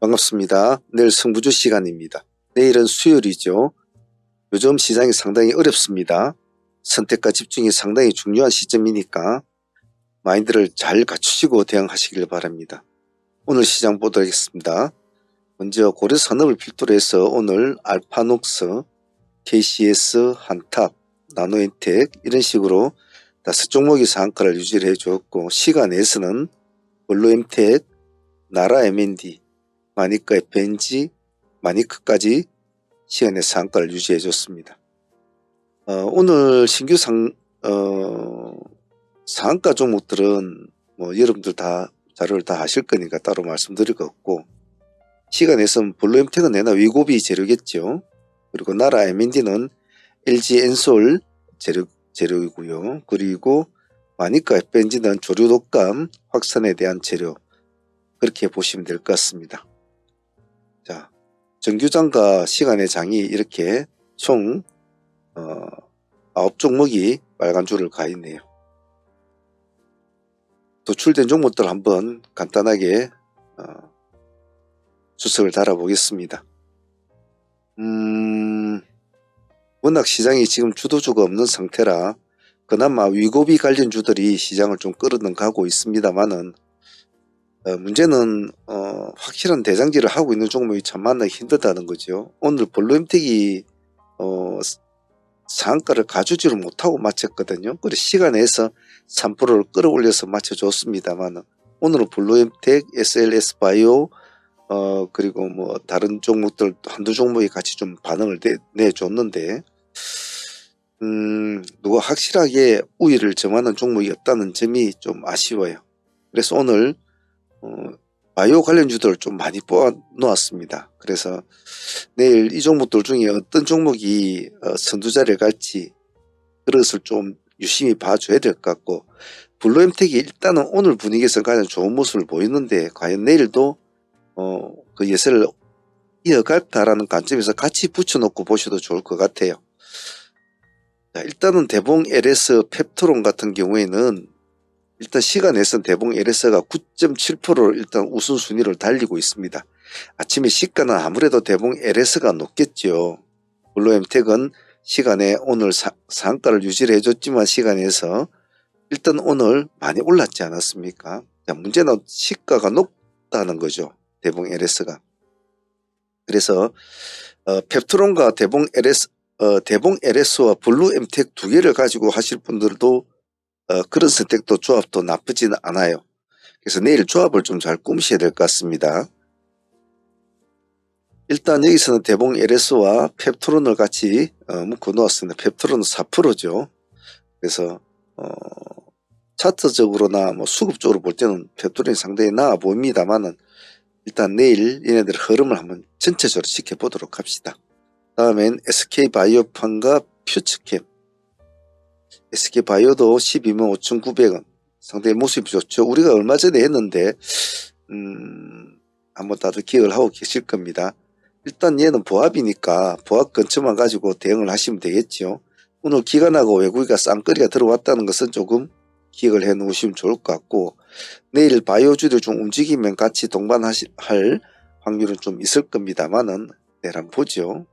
반갑습니다. 내일 승부주 시간입니다. 내일은 수요일이죠. 요즘 시장이 상당히 어렵습니다. 선택과 집중이 상당히 중요한 시점이니까 마인드를 잘 갖추시고 대응하시길 바랍니다. 오늘 시장 보도록 하겠습니다. 먼저 고려 산업을 필두로 해서 오늘 알파녹스, KCS, 한탑, 나노엔텍 이런 식으로 5종목이 상한가를 유지를 해주었고, 시간에서는 블루엠텍, 나라 M&D, 마니카 FNG, 마니크까지 시간의 상한가를 유지해 줬습니다. 오늘 신규 상한가 종목들은 여러분들 다 자료를 다 아실 거니까 따로 말씀드릴 거 없고, 시간에서는 블루엠텍은 내나 위고비 재료겠죠. 그리고 나라 M&D는 LG 엔솔 재료이고요. 그리고 마니카 FNG는 조류 독감 확산에 대한 재료, 그렇게 보시면 될 것 같습니다. 자, 정규장과 시간의 장이 이렇게 총 9종목이 빨간 줄을 가 있네요. 도출된 종목들 한번 간단하게 주석을 달아 보겠습니다. 워낙 시장이 지금 주도주가 없는 상태라 그나마 위고비 관련주들이 시장을 좀 끌어가고 있습니다만은, 문제는 확실한 대장질을 하고 있는 종목이 참 만나기 힘들다는 거죠. 오늘 블루엠텍이 상한가를 가주지를 못하고 마쳤거든요. 그래서 시간에서 3%를 끌어올려서 맞춰줬습니다만, 오늘은 블루엠텍, SLS바이오 그리고 다른 종목들 한두 종목이 같이 좀 반응을 내줬는데, 누가 확실하게 우위를 점하는 종목이 없다는 점이 좀 아쉬워요. 그래서 오늘 바이오 관련주들을 좀 많이 뽑아 놓았습니다. 그래서 내일 이 종목들 중에 어떤 종목이 선두자리를 갈지 그것을 좀 유심히 봐줘야 될 것 같고, 블루엠텍이 일단은 오늘 분위기에서 가장 좋은 모습을 보이는데 과연 내일도 그 예세를 이어갈까라는 관점에서 같이 붙여놓고 보셔도 좋을 것 같아요. 자, 일단은 대봉 LS 펩토론 같은 경우에는 일단 시간에서는 대봉 LS가 9.7%를 일단 우선순위를 달리고 있습니다. 아침에 시가는 아무래도 대봉 LS가 높겠죠. 블루엠텍은 시간에 오늘 상한가를 유지를 해줬지만 시간에서 일단 오늘 많이 올랐지 않았습니까? 자, 문제는 시가가 높다는 거죠. 대봉 LS가. 그래서 펩토론과 대봉 LS와 블루엠텍 두 개를 가지고 하실 분들도 그런 선택도 조합도 나쁘지는 않아요. 그래서 내일 조합을 좀 잘 꾸미셔야 될 것 같습니다. 일단 여기서는 대봉 LS와 펩토론을 같이 묶어 놓았습니다. 펩토론은 4%죠. 그래서 차트적으로나 수급적으로 볼 때는 펩토론이 상당히 나아 보입니다만은, 일단 내일 얘네들 흐름을 한번 전체적으로 지켜보도록 합시다. 다음엔 SK바이오판과 퓨처캠. SK바이오도 12만 5,900원. 상당히 모습이 좋죠. 우리가 얼마 전에 했는데 한번 다들 기억을 하고 계실 겁니다. 일단 얘는 보합이니까 보합 근처만 가지고 대응을 하시면 되겠죠. 오늘 기관하고 외국인가 쌍거리가 들어왔다는 것은 조금 기억을 해 놓으시면 좋을 것 같고, 내일 바이오주들 좀 움직이면 같이 동반할 확률은 좀 있을 겁니다만은 내일 한번 보죠.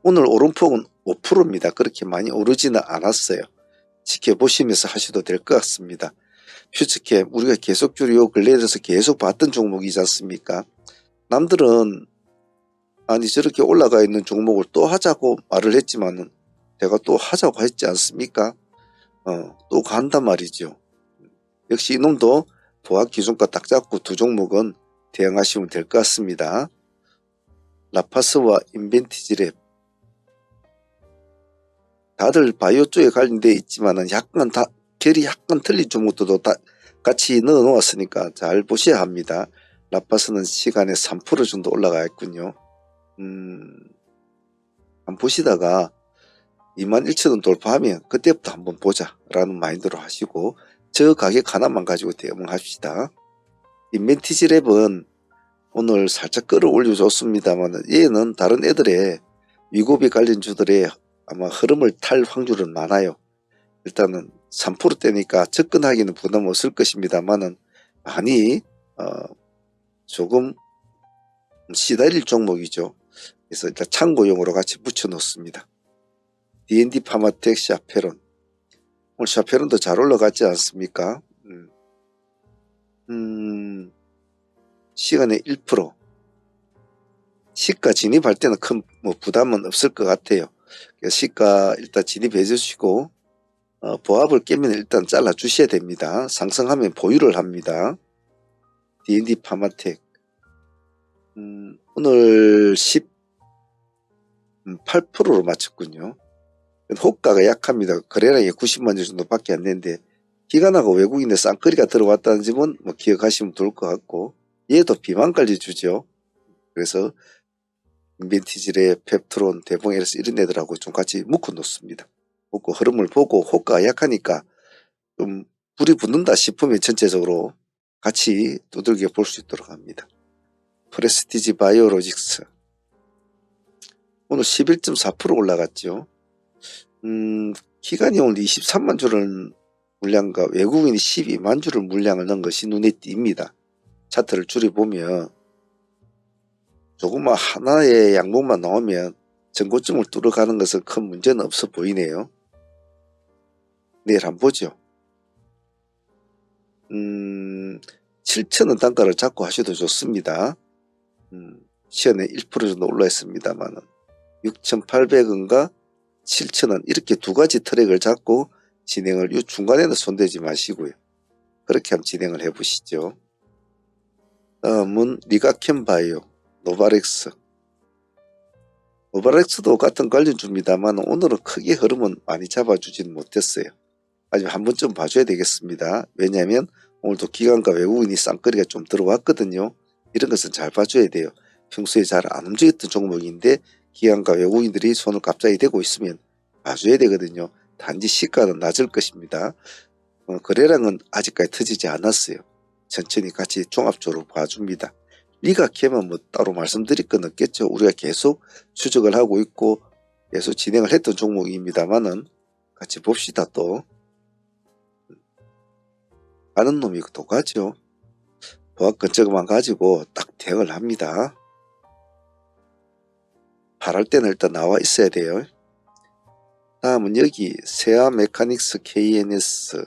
오늘 오름폭은 5%입니다. 그렇게 많이 오르지는 않았어요. 지켜보시면서 하셔도 될 것 같습니다. 퓨처캠 우리가 계속 요 근래에 들어서 계속 봤던 종목이지 않습니까? 남들은 아니 저렇게 올라가 있는 종목을 또 하자고 말을 했지만은 제가 또 하자고 했지 않습니까? 또 간단 말이죠. 역시 이놈도 보합 기준가 딱 잡고 두 종목은 대응하시면 될 것 같습니다. 라파스와 인벤티지랩, 다들 바이오 쪽에 관련되어 있지만은 결이 약간 틀린 종목들도 다 같이 넣어 놓았으니까 잘 보셔야 합니다. 라파스는 시간에 3% 정도 올라가 있군요. 한번 보시다가 21,000원 돌파하면 그때부터 한번 보자 라는 마인드로 하시고 저 가격 하나만 가지고 대응합시다. 인벤티지랩은 오늘 살짝 끌어올려 줬습니다만 얘는 다른 애들의 위고비 관련주들의 아마 흐름을 탈 확률은 많아요. 일단은 3%대니까 접근하기는 부담 없을 것입니다만은 많이 조금 시달릴 종목이죠. 그래서 일단 참고용으로 같이 붙여 놓습니다. D&D 파마텍 샤페론. 오늘 샤페론도 잘 올라갔지 않습니까? 시간에 1%. 시가 진입할 때는 큰 뭐 부담은 없을 것 같아요. 시가 일단 진입해 주시고 보합을 깨면 일단 잘라 주셔야 됩니다. 상승하면 보유를 합니다. D&D 파마텍 오늘 18%로 맞췄군요. 호가가 약합니다. 거래량이 90만 주 정도밖에 안 되는데 기관하고 외국인의 쌍끌이가 들어왔다는 점은 뭐 기억하시면 좋을 것 같고, 얘도 비만관리 주죠. 그래서 인벤티질의 펩트론, 대봉에서 이런 애들하고 좀 같이 묶어 놓습니다. 묶고 흐름을 보고 호가가 약하니까 좀 불이 붙는다 싶으면 전체적으로 같이 두들겨 볼 수 있도록 합니다. 프레스티지 바이오로직스 오늘 11.4% 올라갔죠. 기관이 오늘 23만 주를 물량과 외국인이 12만 주를 물량을 넣은 것이 눈에 띕니다. 차트를 줄여보면 조금만 하나의 양봉만 나오면 전고점을 뚫어가는 것은 큰 문제는 없어 보이네요. 내일 한번 보죠. 7,000원 단가를 잡고 하셔도 좋습니다. 시간에 1% 정도 올라 있습니다만 6,800원과 7,000원 이렇게 두 가지 트랙을 잡고 진행을, 이 중간에는 손대지 마시고요. 그렇게 한번 진행을 해 보시죠. 다음은 리가켄바이오, 노바렉스. 노바렉스도 같은 관련주입니다만 오늘은 크게 흐름은 많이 잡아주지는 못했어요. 아직 한 번쯤 봐줘야 되겠습니다. 왜냐하면 오늘도 기관과 외국인이 쌍끌이가 좀 들어왔거든요. 이런 것은 잘 봐줘야 돼요. 평소에 잘 안 움직였던 종목인데 기관과 외국인들이 손을 갑자기 대고 있으면 봐줘야 되거든요. 단지 시가는 낮을 것입니다. 거래량은 아직까지 터지지 않았어요. 천천히 같이 종합적으로 봐줍니다. 리가캠은 뭐 따로 말씀드릴 건 없겠죠. 우리가 계속 추적을 하고 있고 계속 진행을 했던 종목입니다만은 같이 봅시다. 또 아는 놈이 또 가죠. 보합권 저것만 가지고 딱 대응을 합니다. 바랄 때는 일단 나와 있어야 돼요. 다음은 여기 세아 메카닉스 KNS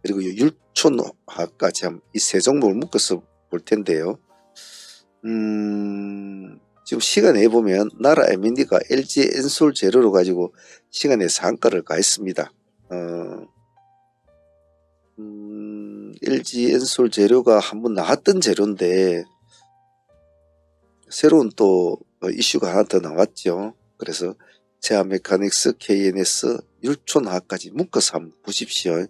그리고 율촌화까지 이 세 종목을 묶어서 볼 텐데요. 지금 시간에 보면 나라 M&D가 LG 엔솔 재료로 가지고 시간에 상가를 가했습니다. LG 엔솔 재료가 한번 나왔던 재료인데 새로운 또 이슈가 하나 더 나왔죠. 그래서 세아 메카닉스, KNS, 율촌화학까지 묶어서 한번 보십시오.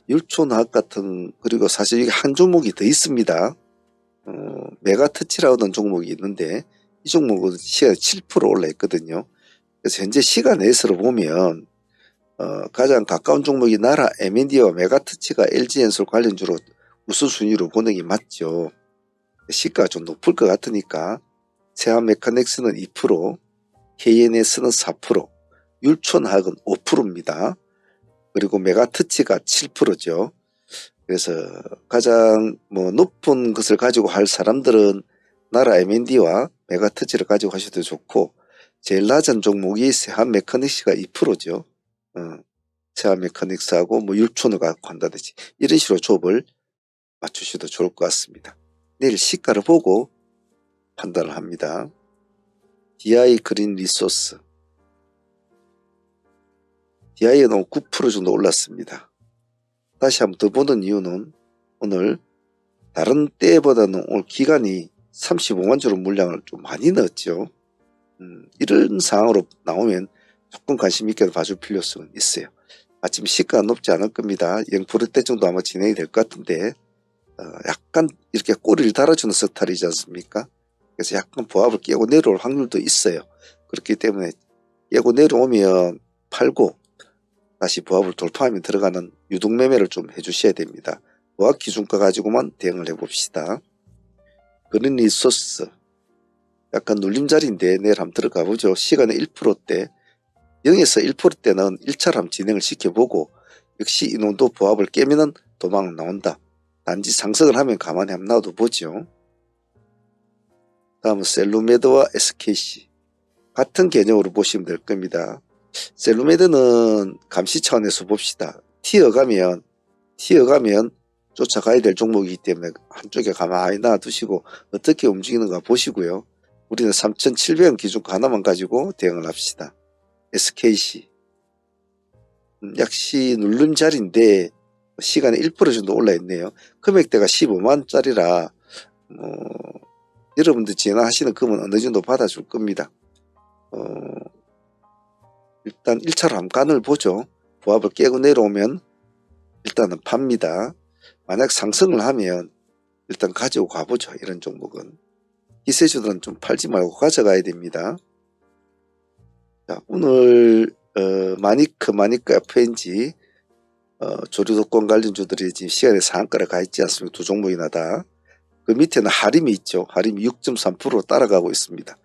율촌화학 같은, 그리고 사실 이게 한 종목이 더 있습니다. 메가터치라고 하는 종목이 있는데 이 종목은 시간에 7% 올라 있거든요. 그래서 현재 시간에서로 보면 가장 가까운 종목이 나라 M&D와 메가터치가 LG엔솔 관련주로 우선순위로 보는 게 맞죠. 시가가 좀 높을 것 같으니까 세아 메카닉스는 2%, KNS는 4%, 율촌화학은 5%입니다. 그리고 메가터치가 7%죠. 그래서 가장 높은 것을 가지고 할 사람들은 나라 M&D와 메가터치를 가지고 하셔도 좋고, 제일 낮은 종목이 세아 메카닉스가 2%죠. 세아 메카닉스하고 율촌을 갖고 한다든지 이런 식으로 조업을 맞추셔도 좋을 것 같습니다. 내일 시가를 보고 판단을 합니다. DI 그린 리소스. DI는 9% 정도 올랐습니다. 다시 한번 더 보는 이유는 오늘 다른 때보다는 오늘 기간이 35만 주로 물량을 좀 많이 넣었죠. 이런 상황으로 나오면 조금 관심 있게 봐줄 필요성은 있어요. 아침 시가가 높지 않을 겁니다. 0%대 정도 아마 진행이 될 것 같은데 약간 이렇게 꼬리를 달아주는 스타일이지 않습니까? 그래서 약간 보합을 깨고 내려올 확률도 있어요. 그렇기 때문에 깨고 내려오면 팔고 다시 보합을 돌파하면 들어가는 유동매매를 좀 해주셔야 됩니다. 보합 기준가 가지고만 대응을 해봅시다. 그린 리소스 약간 눌림자리인데 내일 한번 들어가 보죠. 시간에 1%대 0에서 1%대는 1차로 한번 진행을 시켜보고 역시 이놈도 보합을 깨면은 도망 나온다. 단지 상승을 하면 가만히 한번 놔둬 보죠. 다음은 셀루메드와 SKC 같은 개념으로 보시면 될 겁니다. 셀루메드는 감시 차원에서 봅시다. 튀어가면 쫓아가야 될 종목이기 때문에 한쪽에 가만히 놔두시고 어떻게 움직이는가 보시고요. 우리는 3,700원 기준가 하나만 가지고 대응을 합시다. SKC 역시 눌림자리인데 시간에 1% 정도 올라있네요. 금액대가 15만원짜리라 여러분들 진행하시는 금은 어느 정도 받아줄 겁니다. 일단 1차로 한번 간을 보죠. 보합을 깨고 내려오면 일단은 팝니다. 만약 상승을 하면 일단 가지고 가보죠. 이런 종목은 기세주들은 좀 팔지 말고 가져가야 됩니다. 자, 오늘 마니크 FNG 조류독권 관련주들이 지금 시간에 상한가를 가 있지 않습니까? 두 종목이나 다. 그 밑에는 하림이 있죠. 하림이 6.3% 따라가고 있습니다.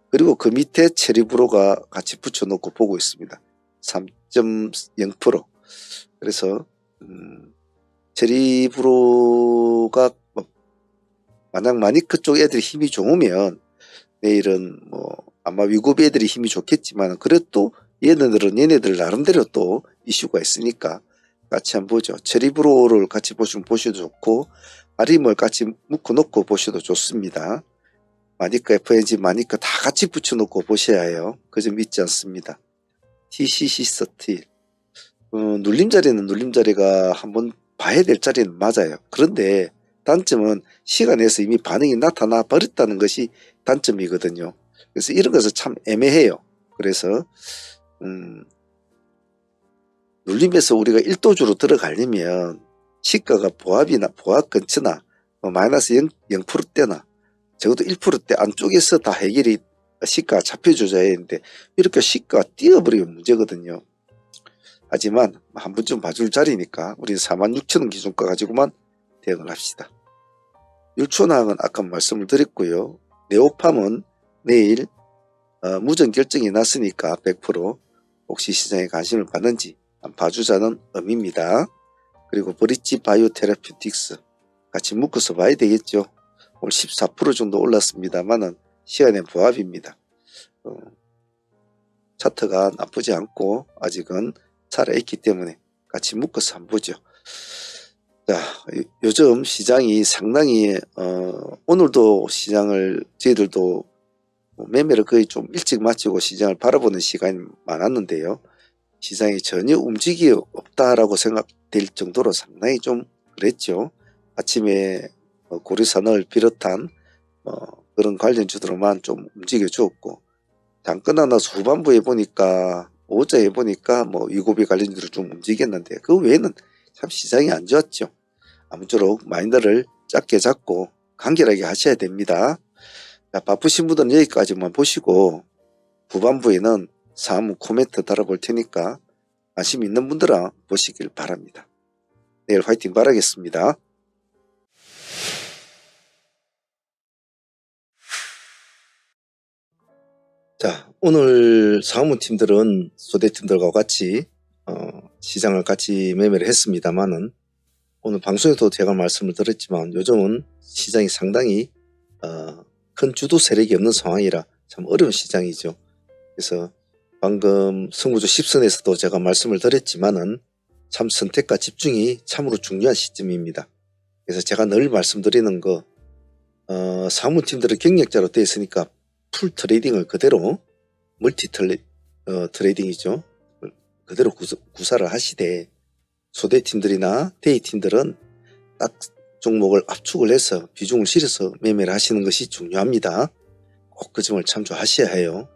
그리고 그 밑에 체리브로가 같이 붙여놓고 보고 있습니다. 3.0%. 그래서 체리브로가 만약 마니크 쪽 애들이 힘이 좋으면 내일은 아마 위고비 애들이 힘이 좋겠지만 그래도 얘네들 나름대로 또 이슈가 있으니까 같이 한번 보죠. 체리브로를 같이 보시면 보셔도 좋고 하림을 같이 묶어놓고 보셔도 좋습니다. 마니크 FNG 마니크 다 같이 붙여놓고 보셔야 해요. 그 점 잊지 않습니다. TCC 스틸 눌림자리는 눌림자리가 한번 봐야 될 자리는 맞아요. 그런데 단점은 시간에서 이미 반응이 나타나 버렸다는 것이 단점이거든요. 그래서 이런 것은 참 애매해요. 그래서 눌림에서 우리가 1도주로 들어가려면 시가가 보합 근처나 마이너스 0%대나 적어도 1%대 안쪽에서 다 해결이 시가가 잡혀줘야 하는데 이렇게 시가가 뛰어버리면 문제거든요. 하지만 한 번쯤 봐줄 자리니까 우리는 46,000원 기준가 가지고만 대응을 합시다. 율촌항은 아까 말씀을 드렸고요. 네오팜은 내일 무전 결정이 났으니까 100% 혹시 시장에 관심을 받는지 봐주자는 의미입니다. 그리고 브릿지 바이오테라퓨틱스 같이 묶어서 봐야 되겠죠. 오늘 14% 정도 올랐습니다만은 시간의 보합입니다. 차트가 나쁘지 않고 아직은 살아있기 때문에 같이 묶어서 한번 보죠. 자, 요즘 시장이 상당히 오늘도 시장을 저희들도 매매를 거의 좀 일찍 마치고 시장을 바라보는 시간이 많았는데요. 시장이 전혀 움직임이 없다라고 생각될 정도로 상당히 좀 그랬죠. 아침에 고리산을 비롯한 그런 관련주들만 좀 움직여 주었고 장 끝나서 후반부에 보니까 오후에 보니까 위고비 관련주로 좀 움직였는데 그 외에는 참 시장이 안 좋았죠. 아무쪼록 마인드를 작게 잡고 간결하게 하셔야 됩니다. 자, 바쁘신 분들은 여기까지만 보시고 후반부에는 사무 코멘트 달아볼 테니까 관심 있는 분들은 보시길 바랍니다. 내일 화이팅 바라겠습니다. 자, 오늘 사무팀들은 소대팀들과 같이 시장을 같이 매매를 했습니다만은 오늘 방송에도 제가 말씀을 드렸지만 요즘은 시장이 상당히 큰 주도 세력이 없는 상황이라 참 어려운 시장이죠. 그래서 방금 승부조 10선에서도 제가 말씀을 드렸지만은 참 선택과 집중이 참으로 중요한 시점입니다. 그래서 제가 늘 말씀드리는 거 사무팀들은 경력자로 되어 있으니까 풀 트레이딩을 그대로 멀티 트레이딩이죠. 그대로 구사를 하시되 소대팀들이나 데이팀들은 딱 종목을 압축을 해서 비중을 실어서 매매를 하시는 것이 중요합니다. 꼭 그 점을 참조하셔야 해요.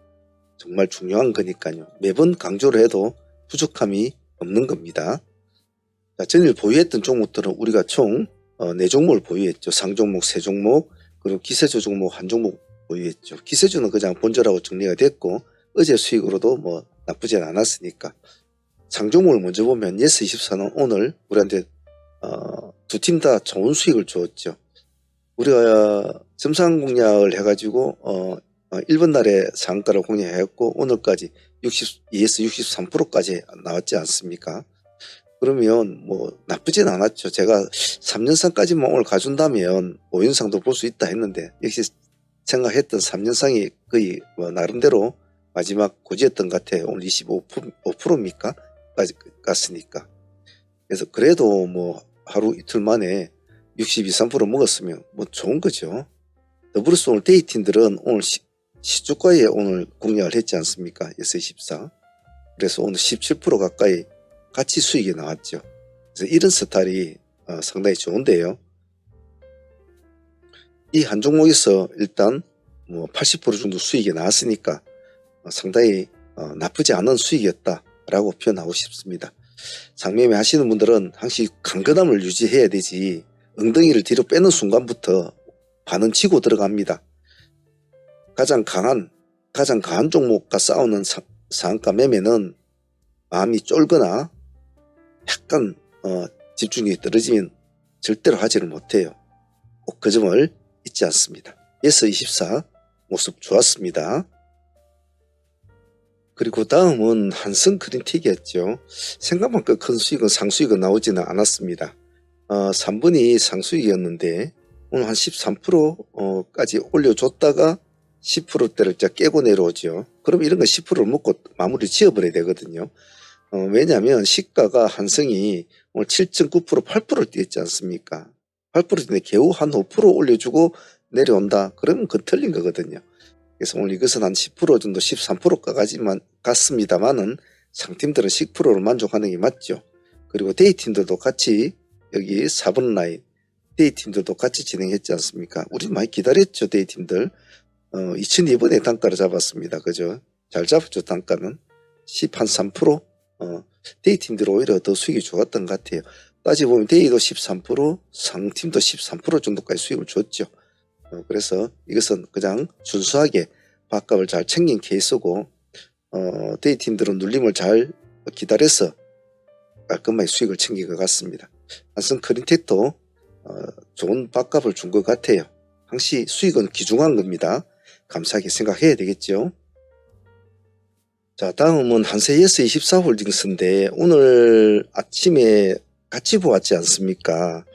정말 중요한 거니까요. 매번 강조를 해도 부족함이 없는 겁니다. 자, 전일 보유했던 종목들은 우리가 총 4종목을 보유했죠. 상종목 3종목 그리고 기세주 종목 1종목 보유했죠. 기세주는 그냥 본절하고 정리가 됐고 어제 수익으로도 나쁘진 않았으니까 상종목을 먼저 보면 예스24는 오늘 우리한테 두 팀 다 좋은 수익을 주었죠. 우리가 점상 공략을 해가지고 1번 날에 상가를 공략했고 오늘까지 ES 63%까지 나왔지 않습니까? 그러면 나쁘진 않았죠. 제가 3년상까지만 오늘 가준다면 5연상도 볼 수 있다 했는데 역시 생각했던 3년상이 거의 뭐 나름대로 마지막 고지였던 것 같아요. 오늘 25%입니까? 까지 갔으니까. 그래서 그래도 뭐 하루 이틀 만에 62, 3% 먹었으면 뭐 좋은 거죠. 더불어서 오늘 데이팀들은 오늘 시주가에 오늘 공략을 했지 않습니까? 예스24. 그래서 오늘 17% 가까이 같이 수익이 나왔죠. 그래서 이런 스타일이 상당히 좋은데요. 이 한 종목에서 일단 뭐 80% 정도 수익이 나왔으니까 상당히 나쁘지 않은 수익이었다라고 표현하고 싶습니다. 장매매 하시는 분들은 항상 강건함을 유지해야 되지 엉덩이를 뒤로 빼는 순간부터 반은 치고 들어갑니다. 가장 강한 종목과 싸우는 상한가 매매는 마음이 쫄거나 약간 집중력이 떨어지면 절대로 하지를 못해요. 꼭 그 점을 잊지 않습니다. 예스24 모습 좋았습니다. 그리고 다음은 한성크린텍이었죠. 생각만큼 큰 수익은 상수익은 나오지는 않았습니다. 3분이 상수익이었는데 오늘 한 13%까지 올려줬다가 10%대를 깨고 내려오죠. 그럼 이런 거 10%를 먹고 마무리 지어버려야 되거든요. 왜냐하면 시가가 한성이 오늘 7.9% 8%를 뛰었지 않습니까? 8%인데 겨우 한 5% 올려주고 내려온다. 그러면 그건 틀린 거거든요. 그래서 오늘 이것은 한 10% 정도 13%까지만 갔습니다만은 상팀들은 10%로 만족하는 게 맞죠. 그리고 데이팀들도 같이 여기 4번 라인 데이팀들도 같이 진행했지 않습니까? 우리 많이 기다렸죠. 데이팀들 2002번에 단가를 잡았습니다. 그죠? 잘 잡았죠. 단가는 13% 데이팀들 오히려 더 수익이 좋았던 것 같아요. 따지보면 데이도 13% 상팀도 13% 정도까지 수익을 줬죠. 그래서 이것은 그냥 순수하게 밥값을 잘 챙긴 케이스고 데이팀들은 눌림을 잘 기다려서 깔끔하게 수익을 챙긴 것 같습니다. 한성크린텍도 좋은 밥값을 준 것 같아요. 항시 수익은 귀중한 겁니다. 감사하게 생각해야 되겠죠. 자, 다음은 한세예스24홀딩스인데 오늘 아침에 같이 보았지 않습니까?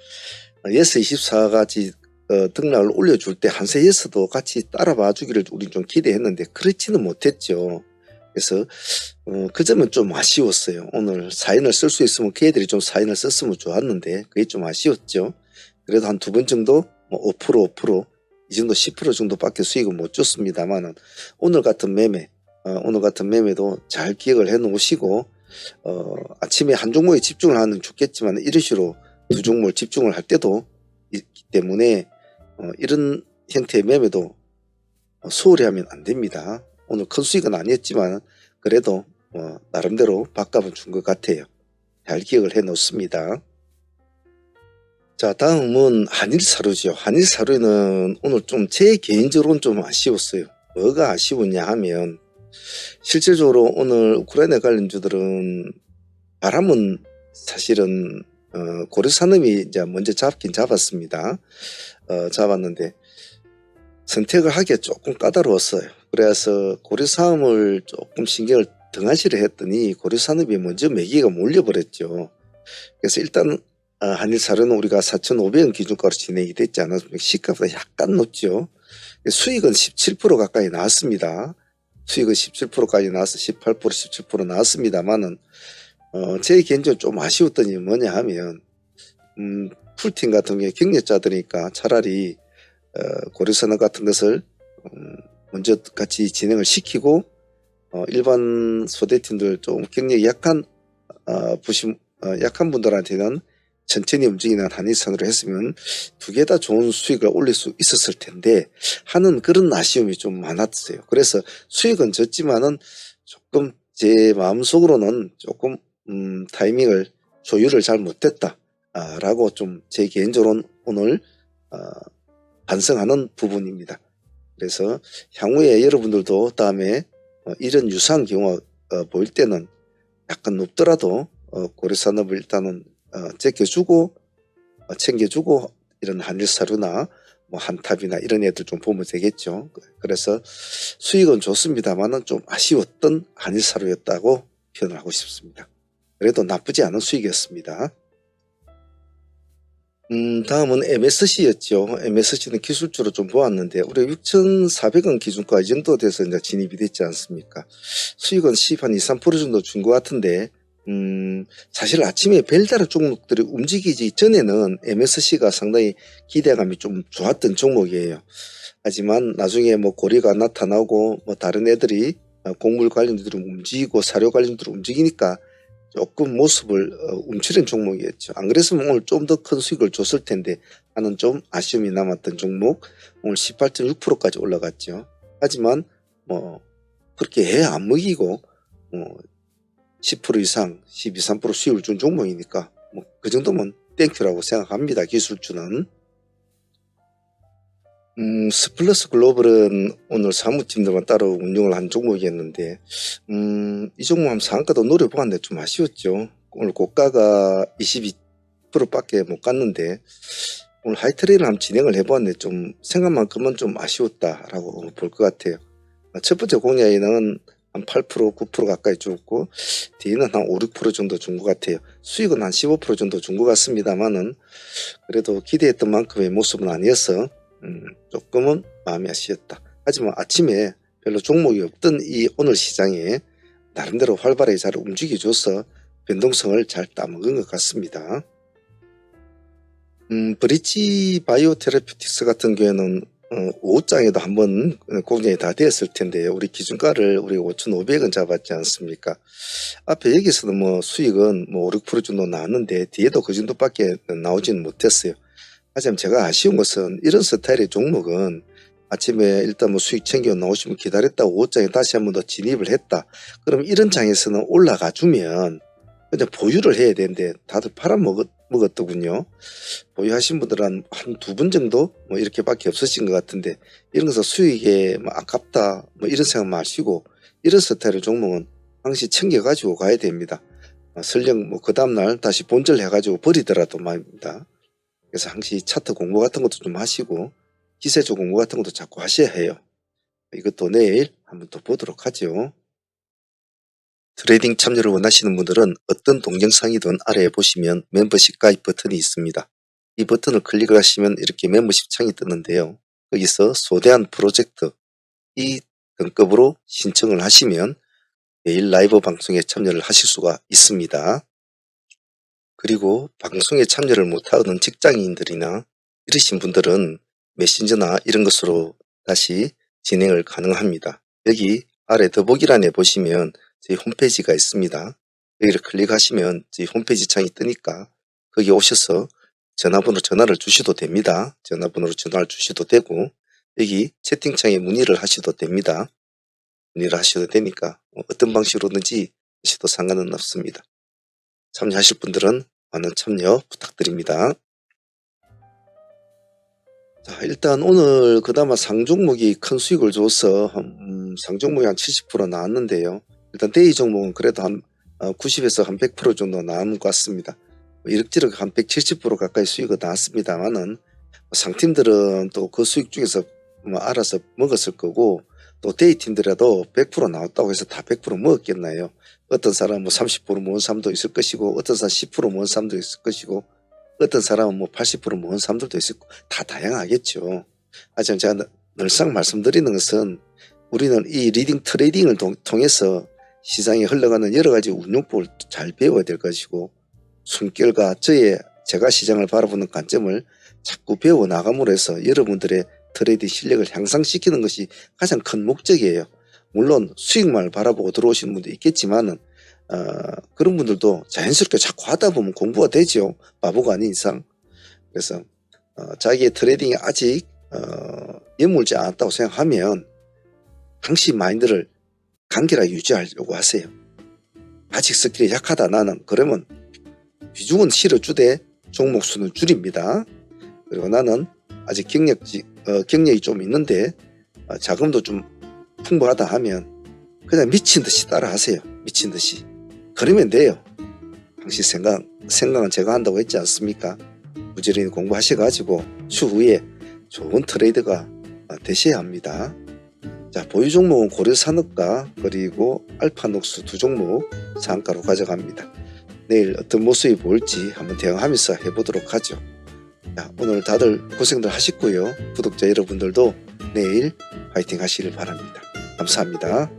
예스24가 등락을 올려줄 때 한세예스도 같이 따라봐 주기를 우리 좀 기대했는데 그렇지는 못했죠. 그래서 그 점은 좀 아쉬웠어요. 오늘 사인을 쓸 수 있으면 걔들이 좀 사인을 썼으면 좋았는데 그게 좀 아쉬웠죠. 그래도 한 두 번 정도 뭐 5% 이 정도 10% 정도밖에 수익을 못 줬습니다만은 오늘 같은 매매도 잘 기억을 해 놓으시고 아침에 한 종목에 집중을 하는 좋겠지만 이런 식으로 두 종목을 집중을 할 때도 있기 때문에 이런 형태의 매매도 소홀히 하면 안 됩니다. 오늘 큰 수익은 아니었지만 그래도 나름대로 밥값은 준 것 같아요. 잘 기억을 해 놓습니다. 자, 다음은 한일사료죠. 한일사료는 오늘 좀 제 개인적으로는 좀 아쉬웠어요. 뭐가 아쉬웠냐 하면 실질적으로 오늘 우크라이나 관련주들은 바람은 사실은 고려산업이 이제 먼저 잡긴 잡았습니다. 잡았는데 선택을 하기가 조금 까다로웠어요. 그래서 고려산업을 조금 신경을 등한시를 했더니 고려산업이 먼저 매기가 몰려버렸죠. 그래서 일단 한일사료는 우리가 4,500원 기준가로 진행이 됐지 않았습니까? 시가보다 약간 높죠. 수익은 17% 가까이 나왔습니다. 수익은 17%까지 나와서 18% 17% 나왔습니다만은 제 개인적으로 좀 아쉬웠던 게 뭐냐 하면 풀팀 같은 경우에 경력자들이니까 차라리 고려산업 같은 것을 먼저 같이 진행을 시키고 일반 소대팀들 좀 경력이 약한 약한 분들한테는 천천히 움직이는 한일선으로 했으면 두 개 다 좋은 수익을 올릴 수 있었을 텐데 하는 그런 아쉬움이 좀 많았어요. 그래서 수익은 졌지만은 조금 제 마음속으로는 조금 타이밍을 조율을 잘 못했다 라고 좀 제 개인적으로는 오늘 반성하는 부분입니다. 그래서 향후에 여러분들도 다음에 이런 유사한 경우가 보일 때는 약간 높더라도 고려산업을 일단은 제껴주고 챙겨주고 이런 한일사료나 뭐 한탑이나 이런 애들 좀 보면 되겠죠. 그래서 수익은 좋습니다만은 좀 아쉬웠던 한일사료였다고 표현을 하고 싶습니다. 그래도 나쁘지 않은 수익이었습니다. 다음은 MSC였죠. MSC는 기술주로 좀 보았는데 우리 6,400원 기준가 이 정도 돼서 이제 진입이 됐지 않습니까? 수익은 10 한 2, 3% 정도 준 것 같은데 사실 아침에 별다른 종목들이 움직이기 전에는 MSC가 상당히 기대감이 좀 좋았던 종목이에요. 하지만 나중에 뭐 고리가 나타나고 뭐 다른 애들이 곡물 관련주들이 움직이고 사료 관련주들이 움직이니까 조금 모습을 움츠린 종목이었죠. 안 그랬으면 오늘 좀 더 큰 수익을 줬을 텐데 하는 좀 아쉬움이 남았던 종목. 오늘 18.6%까지 올라갔죠. 하지만 뭐 그렇게 해 안 먹이고 10% 이상 12, 3% 수익을 준 종목이니까 뭐 그 정도면 땡큐라고 생각합니다. 기술주는. 스플러스 글로벌은 오늘 사무팀들만 따로 운영을 한 종목이었는데 이 종목 한번 상한가도 노려보았는데 좀 아쉬웠죠. 오늘 고가가 22%밖에 못 갔는데 오늘 하이트레일을 한번 진행을 해보았는데 좀 생각만큼은 좀 아쉬웠다라고 볼 것 같아요. 첫 번째 공략에는 한 8%, 9% 가까이 줬고 뒤에는 한 5, 6% 정도 준 것 같아요. 수익은 한 15% 정도 준 것 같습니다만은 그래도 기대했던 만큼의 모습은 아니어서 조금은 마음이 아쉬웠다. 하지만 아침에 별로 종목이 없던 이 오늘 시장에 나름대로 활발하게 잘 움직여줘서 변동성을 잘 따먹은 것 같습니다. 브릿지 바이오테라피틱스 같은 경우에는 5장에도 한번 공략이 다 되었을 텐데요. 우리 기준가를 우리 5,500원 잡았지 않습니까? 앞에 여기서는 뭐 수익은 뭐 5, 6% 정도 나왔는데 뒤에도 그 정도밖에 나오지는 못했어요. 하지만 제가 아쉬운 것은 이런 스타일의 종목은 아침에 일단 뭐 수익 챙겨 나오시면 기다렸다고 5장에 다시 한 번 더 진입을 했다. 그럼 이런 장에서는 올라가 주면 그냥 보유를 해야 되는데 다들 팔아먹었더군요. 보유하신 분들은 한 2번 정도 뭐 이렇게밖에 없으신 것 같은데 이런 것은 수익에 뭐 아깝다 뭐 이런 생각 마시고 이런 스타일의 종목은 항시 챙겨가지고 가야 됩니다. 설령 뭐 그 다음날 다시 본절 해가지고 버리더라도 말입니다. 그래서 항시 차트 공부 같은 것도 좀 하시고 기세조 공부 같은 것도 자꾸 하셔야 해요. 이것도 내일 한번 또 보도록 하죠. 트레이딩 참여를 원하시는 분들은 어떤 동영상이든 아래에 보시면 멤버십 가입 버튼이 있습니다. 이 버튼을 클릭을 하시면 이렇게 멤버십 창이 뜨는데요. 여기서 소대한 프로젝트 이 등급으로 신청을 하시면 매일 라이브 방송에 참여를 하실 수가 있습니다. 그리고 방송에 참여를 못하는 직장인들이나 이러신 분들은 메신저나 이런 것으로 다시 진행을 가능합니다. 여기 아래 더보기란에 보시면 저희 홈페이지가 있습니다. 여기를 클릭하시면 저희 홈페이지 창이 뜨니까 거기 오셔서 전화번호 전화를 주셔도 됩니다. 전화번호로 전화를 주셔도 되고 여기 채팅창에 문의를 하셔도 됩니다. 문의를 하셔도 되니까 어떤 방식으로든지 하셔도 상관은 없습니다. 참여하실 분들은 많은 참여 부탁드립니다. 자, 일단 오늘 그나마 상종목이 큰 수익을 줘서 상종목이 한 70% 나왔는데요. 일단 데이 종목은 그래도 한 90에서 한 100% 정도 나온 것 같습니다. 이럭저럭 한 170% 가까이 수익이 나왔습니다만은 상팀들은 또 그 수익 중에서 뭐 알아서 먹었을 거고 또 데이 팀들에도 100% 나왔다고 해서 다 100% 먹었겠나요? 어떤 사람은 뭐 30% 먹은 사람도 있을 것이고 어떤 사람 10% 먹은 사람도 있을 것이고 어떤 사람은 뭐 80% 먹은 사람들도 있을 거고 다 다양하겠죠. 하지만 제가 늘상 말씀드리는 것은 우리는 이 리딩 트레이딩을 통해서 시장에 흘러가는 여러 가지 운용법을 잘 배워야 될 것이고 숨결과 제가 시장을 바라보는 관점을 자꾸 배워 나감으로 해서 여러분들의 트레이딩 실력을 향상시키는 것이 가장 큰 목적이에요. 물론 수익만 바라보고 들어오시는 분도 있겠지만은 그런 분들도 자연스럽게 자꾸 하다 보면 공부가 되죠. 바보가 아닌 이상. 그래서 자기의 트레이딩이 아직 예물지 않았다고 생각하면 항시 마인드를 간결하게 유지하려고 하세요. 아직 스킬이 약하다 나는 그러면 비중은 실어주되 종목 수는 줄입니다. 그리고 나는 아직 경력이 좀 있는데 자금도 좀 풍부하다 하면 그냥 미친 듯이 따라 하세요. 미친 듯이. 그러면 돼요. 당시 생각은 제가 한다고 했지 않습니까? 부지런히 공부하셔가지고 추후에 좋은 트레이드가 되셔야 합니다. 자, 보유 종목은 고려산업과 그리고 알파녹스 두 종목 상한가로 가져갑니다. 내일 어떤 모습이 보일지 한번 대응하면서 해보도록 하죠. 자, 오늘 다들 고생들 하셨고요. 구독자 여러분들도 내일 화이팅 하시길 바랍니다. 감사합니다.